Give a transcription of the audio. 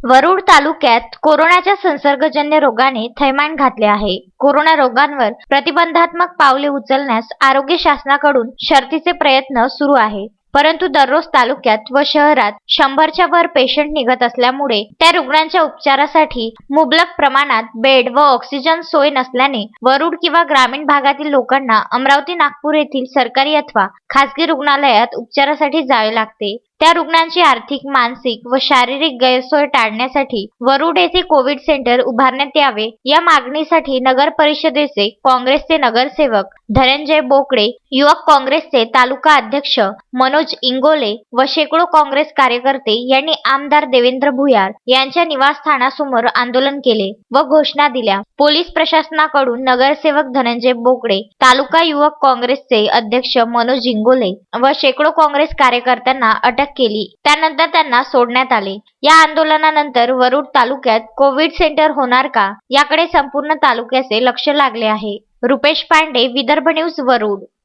वरुड तालुक्यात कोरोनाच्या संसर्गजन्य रोगाने थैमान घातले आहे. कोरोना रोगांवर प्रतिबंधात्मक पावले उचलण्यास आरोग्य शासनाकडून शर्थीचे प्रयत्न सुरू आहे. परंतु दररोज तालुक्यात व शहरात 100च्या वर पेशंट निघत असल्यामुळे त्या रुग्णांच्या उपचारासाठी मुबलक प्रमाणात बेड व ऑक्सिजन सोय नसल्याने वरुड किंवा ग्रामीण भागातील लोकांना अमरावती, नागपूर येथील सरकारी अथवा खासगी रुग्णालयात उपचारासाठी जावे लागते. त्या रुग्णांची आर्थिक, मानसिक व शारीरिक गैरसोय टाळण्यासाठी वरुड येथे कोविड सेंटर उभारण्यात यावे या मागणीसाठी नगर परिषदेचे काँग्रेसचे नगरसेवक धनंजय बोकडे, युवक काँग्रेसचे तालुका अध्यक्ष मनोज इंगोले व शेकडो काँग्रेस कार्यकर्ते यांनी आमदार देवेंद्र भुयार यांच्या निवासस्थानासमोर आंदोलन केले व घोषणा दिल्या. पोलीस प्रशासनाकडून नगरसेवक धनंजय बोकडे, तालुका युवक काँग्रेसचे अध्यक्ष मनोज इंगोले व शेकडो काँग्रेस कार्यकर्त्यांना अटक केली. त्यानंतर त्यांना सोडण्यात आले. या आंदोलनानंतर वरुड तालुक्यात कोविड सेंटर होणार का याकडे संपूर्ण तालुक्याचे लक्ष लागले आहे. रुपेश पांडे, विदर्भ न्यूज, वरुड.